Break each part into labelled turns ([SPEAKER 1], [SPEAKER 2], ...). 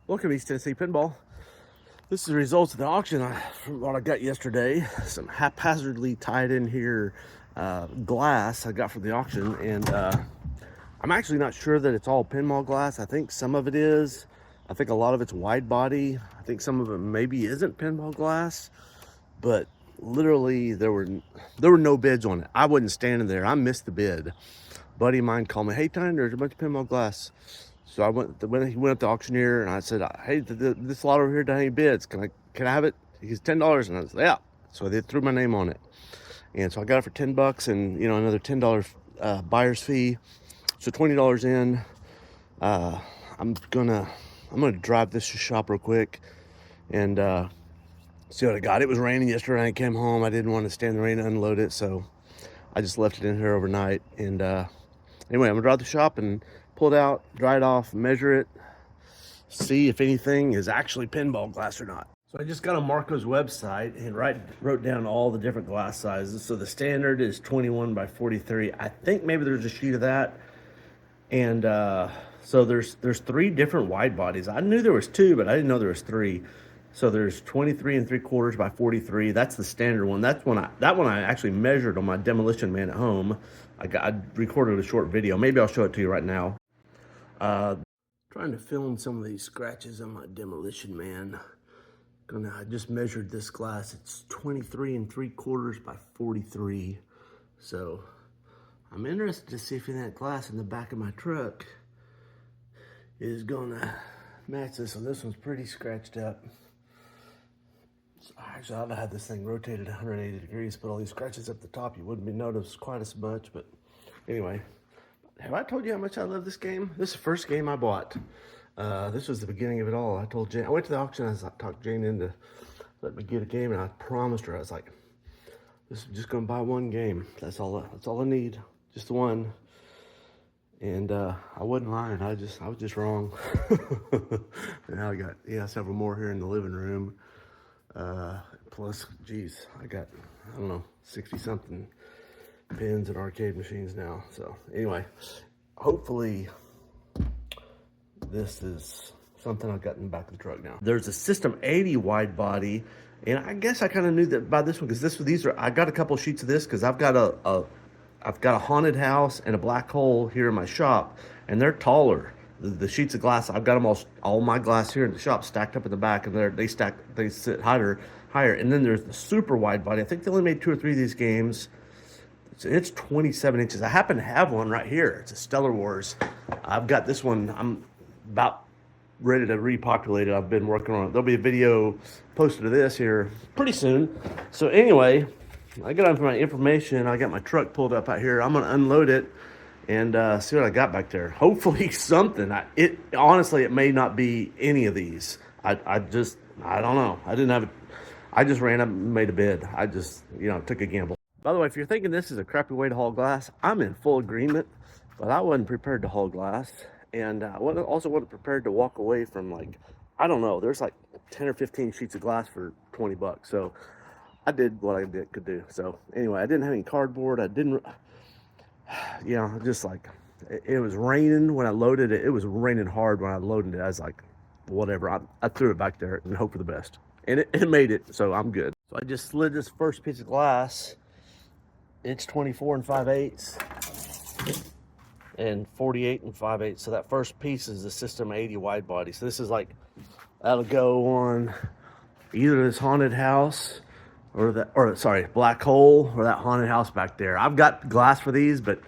[SPEAKER 1] Welcome to East Tennessee Pinball. This is the results of the auction from what I got yesterday. Some haphazardly tied in here glass I got from the auction, and I'm actually not sure that it's all pinball glass. I think some of it is. I think a lot of it's wide body. I think some of it maybe isn't pinball glass, but literally there were no bids on it. I wasn't standing there. I missed the bid. A buddy of mine called me, "Hey, Tyne, there's a bunch of pinball glass." So I when he went up to the auctioneer and I said, "Hey, this lot over here doesn't have any bids. Can I have it?" He's $10, and I said, "Yeah." So they threw my name on it, and so I got it for $10, and another $10 buyer's fee, so $20 in. I'm gonna drive this to shop real quick and see what I got. It was raining yesterday. I came home. I didn't want to stand in the rain and unload it, so I just left it in here overnight. And anyway, I'm gonna drive to the shop and pull it out, dry it off, measure it, see if anything is actually pinball glass or not. So I just got on Marco's website and wrote down all the different glass sizes. So the standard is 21 by 43. I think maybe there's a sheet of that. And so there's 3 different wide bodies. I knew there was 2, but I didn't know there was 3. So there's 23 3/4 by 43. That's the standard one. That one I actually measured on my Demolition Man at home. I recorded a short video. Maybe I'll show it to you right now. Trying to film some of these scratches on my Demolition Man. I just measured this glass. It's 23 3/4 by 43. So I'm interested to see if that glass in the back of my truck is gonna match this one. This one's pretty scratched up. Actually, I'd have had this thing rotated 180 degrees, put all these scratches up the top. You wouldn't be noticed quite as much, but anyway. Have I told you how much I love this game? This is the first game I bought. This was the beginning of it all. I told Jane, I went to the auction, I talked Jane into let me get a game, and I promised her, I was like, "This is just gonna buy one game. That's all I need, just the one." And I wasn't lying. I was just wrong. And now I got several more here in the living room. Plus, geez, I got, I don't know, 60 something pins and arcade machines now. So anyway, hopefully this is something I've got in the back of the truck now. There's a System 80 wide body, and I guess I kind of knew that by this one, because I got a couple sheets of this because I've got a haunted house and a black hole here in my shop, and they're taller. The sheets of glass, I've got them all my glass here in the shop stacked up in the back, and they sit higher. And then there's the super wide body. I think they only made 2 or 3 of these games. It's 27 inches. I happen to have one right here. It's a Stellar Wars. I've got this one. I'm about ready to repopulate it. I've been working on it. There'll be a video posted of this here pretty soon. So anyway, I got on for my information. I got my truck pulled up out here. I'm gonna unload it and see what I got back there. Hopefully something. Honestly, it may not be any of these. I don't know. I just ran up and made a bid. I just, took a gamble. By the way, if you're thinking this is a crappy way to haul glass, I'm in full agreement, but I wasn't prepared to haul glass. And I also wasn't prepared to walk away from, I don't know, there's 10 or 15 sheets of glass for $20. So I did what I could do. So anyway, I didn't have any cardboard. I didn't, it was raining when I loaded it. It was raining hard when I loaded it. I was like, whatever. I threw it back there and hope for the best. And it made it, so I'm good. So I just slid this first piece of glass. It's 24 5/8 and 48 5/8. So that first piece is the System 80 wide body. So this is that'll go on either this haunted house black hole, or that haunted house back there. I've got glass for these, but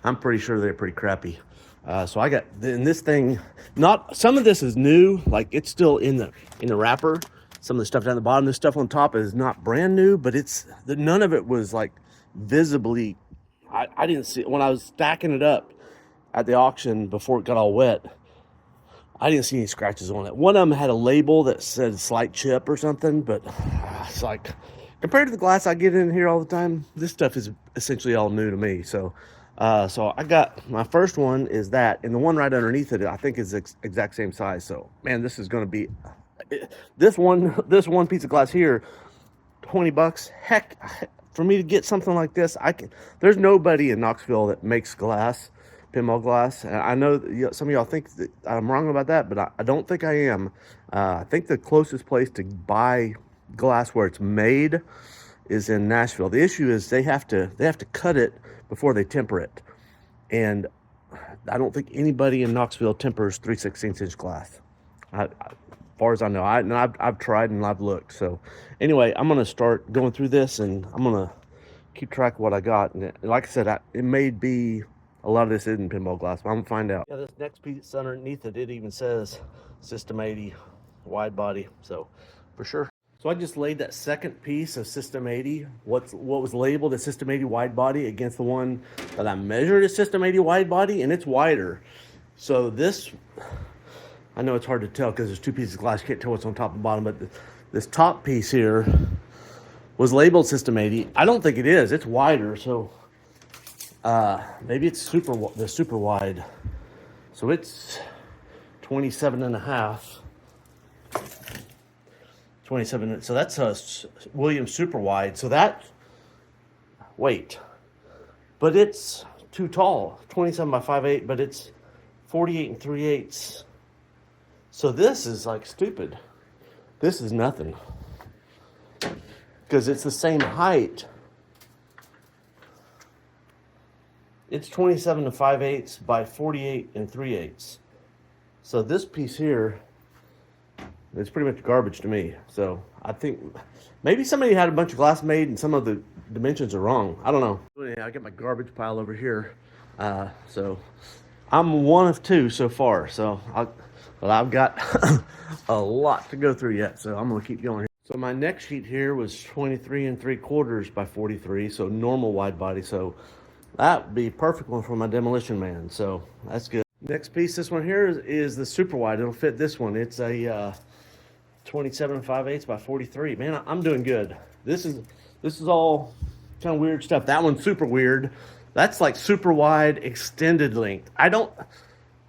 [SPEAKER 1] I'm pretty sure they're pretty crappy. So I got in this thing. Some of this is new, it's still in the wrapper. Some of the stuff down the bottom, this stuff on top is not brand new, but none of it was visibly. I didn't see it when I was stacking it up at the auction before it got all wet. I didn't see any scratches on it. One of them had a label that said slight chip or something, but it's compared to the glass I get in here all the time, this stuff is essentially all new to me. So I got my first one is that, and the one right underneath it, I think is the exact same size. So man, this is going to be this one piece of glass here, $20. Heck, for me to get something like this, there's nobody in Knoxville that makes glass, pinball glass. And I know that some of y'all think that I'm wrong about that, but I don't think I am. I think the closest place to buy glass where it's made is in Nashville. The issue is they have to cut it before they temper it, and I don't think anybody in Knoxville tempers 3/16" glass. As far as I know, I've tried and I've looked. So anyway, I'm gonna start going through this, and I'm gonna keep track of what I got. And like I said, it may be a lot of this isn't pinball glass, but I'm gonna find out. Yeah, this next piece underneath it even says System 80 wide body, so for sure. So I just laid that second piece of System 80, what was labeled as System 80 wide body, against the one that I measured as System 80 wide body, and it's wider. So this, I know it's hard to tell because there's two pieces of glass, you can't tell what's on top and bottom, but this top piece here was labeled System 80. I don't think it is, it's wider, so maybe it's the super wide. So it's 27.5. 27, so that's a Williams super wide. So that, wait, but it's too tall, 27 by 5/8, but it's 48 3/8. So this is like stupid. This is nothing, because it's the same height. It's 27 to 5/8 by 48 3/8. So this piece here, it's pretty much garbage to me. So I think maybe somebody had a bunch of glass made and some of the dimensions are wrong. I don't know. Yeah, I got my garbage pile over here. So I'm one of two so far. So I've got a lot to go through yet. So I'm gonna keep going here. So my next sheet here was 23 3/4 by 43. So normal wide body. So that would be a perfect one for my demolition man. So that's good. Next piece, this one here is the super wide. It'll fit this one. It's a 27 5/8 by 43. Man, I'm doing good. This is all kind of weird stuff. That one's super weird. That's like super wide extended length. I don't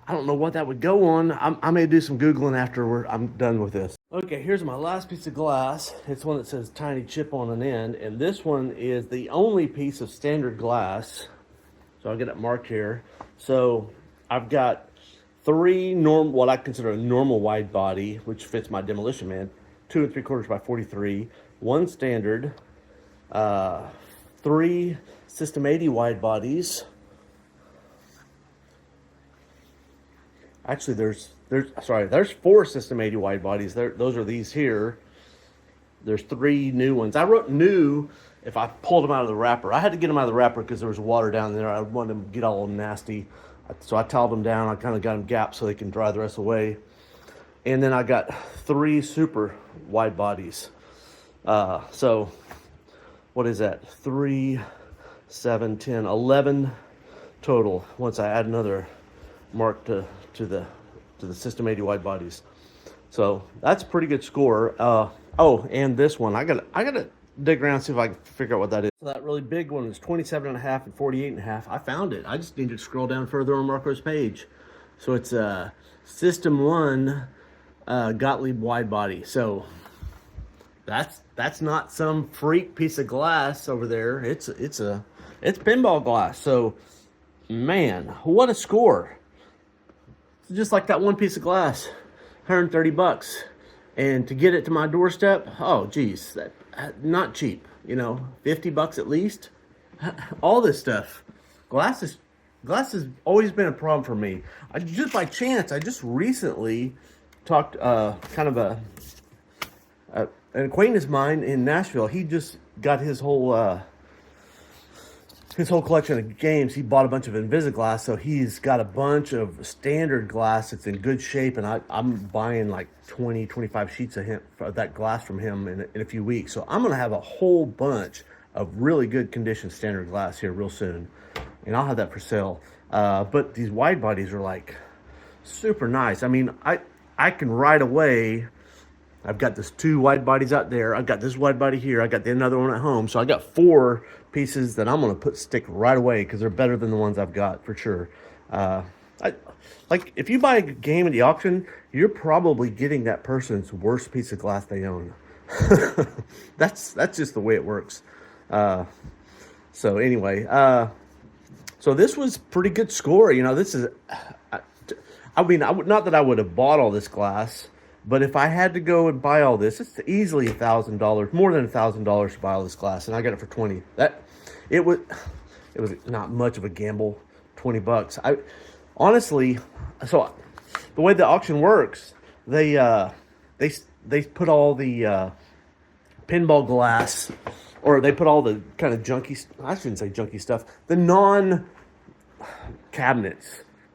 [SPEAKER 1] know what that would go on. I may do some Googling after I'm done with this. Okay, here's my last piece of glass. It's one that says tiny chip on an end, and this one is the only piece of standard glass. So I'll get it marked here. So I've got three what I consider a normal wide body, which fits my demolition man, 2 3/4 by 43, one standard, 3 System 80 wide bodies. Actually, there's 4 System 80 wide bodies. Those are these here. There's 3 new ones. I wrote new if I pulled them out of the wrapper. I had to get them out of the wrapper because there was water down there. I wanted them to get all nasty. So I toweled them down. I kind of got them gapped so they can dry the rest of the way. And then I got 3 super wide bodies. So what is that? 3, 7, 10, 11 total. Once I add another mark to the System 80 wide bodies. So that's a pretty good score. Oh, and this one, I gotta dig around and see if I can figure out what that is. So that really big one is 27.5 and 48.5. I found it. I just need to scroll down further on Marco's page. So it's a System 1 Gottlieb wide body. So that's not some freak piece of glass over there. It's pinball glass. So man, what a score. Just like that one piece of glass, $130. And to get it to my doorstep, oh geez, that not cheap, $50 at least. All this stuff, glass has always been a problem for me. Just by chance, I just recently talked kind of an acquaintance of mine in Nashville. He just got his whole collection of games. He bought a bunch of Invisiglass, so he's got a bunch of standard glass that's in good shape, and I'm buying like 25 sheets of that glass from him in a few weeks. So I'm going to have a whole bunch of really good condition standard glass here real soon, and I'll have that for sale. But these wide bodies are like super nice. I mean, I can right away. I've got this 2 wide bodies out there. I've got this wide body here. I got another one at home. So I got 4 pieces that I'm going to stick right away because they're better than the ones I've got for sure. Like if you buy a game at the auction, you're probably getting that person's worst piece of glass they own. That's just the way it works. So anyway, so So this was pretty good score. You know, this is, I mean, not that I would have bought all this glass, but if I had to go and buy all this, it's easily $1,000, more than $1,000 to buy all this glass, and I got it for 20. It was not much of a gamble, 20 bucks. I honestly, so the way the auction works, they put all the pinball glass, or they put all the kind of junky, I shouldn't say junky stuff, the non-cabinets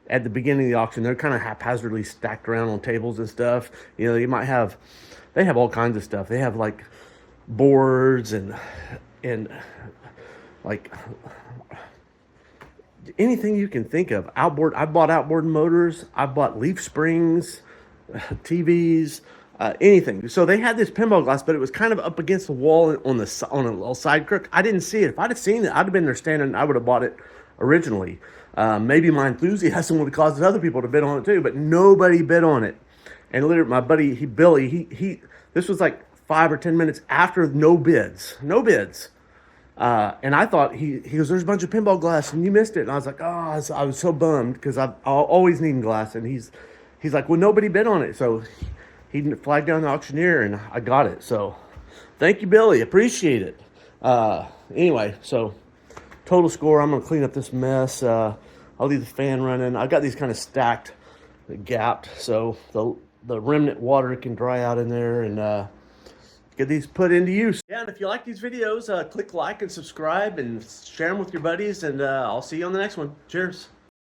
[SPEAKER 1] at the beginning of the auction. They're kind of haphazardly stacked around on tables and stuff. You know, they have all kinds of stuff. They have like boards and like anything you can think of. Outboard, I bought outboard motors, I bought leaf springs, TVs, anything. So they had this pinball glass, but it was kind of up against the wall on a little side crook. I didn't see it. If I'd have seen it, I'd have been there standing. I would have bought it originally. Maybe my enthusiasm would have caused other people to bid on it too, but nobody bid on it. And literally, my buddy, Billy, this was like 5 or 10 minutes after no bids. And I thought, he goes, there's a bunch of pinball glass and you missed it. And I was like, oh, I was so bummed because I'll always need glass. And he's like, well, nobody bid on it. So he flagged down the auctioneer and I got it. So thank you, Billy. Appreciate it. Anyway, so total score, I'm going to clean up this mess. I'll leave the fan running. I got these kind of stacked, gapped, so the remnant water can dry out in there and get these put into use. Yeah, and if you like these videos, click like and subscribe and share them with your buddies, and I'll see you on the next one. Cheers.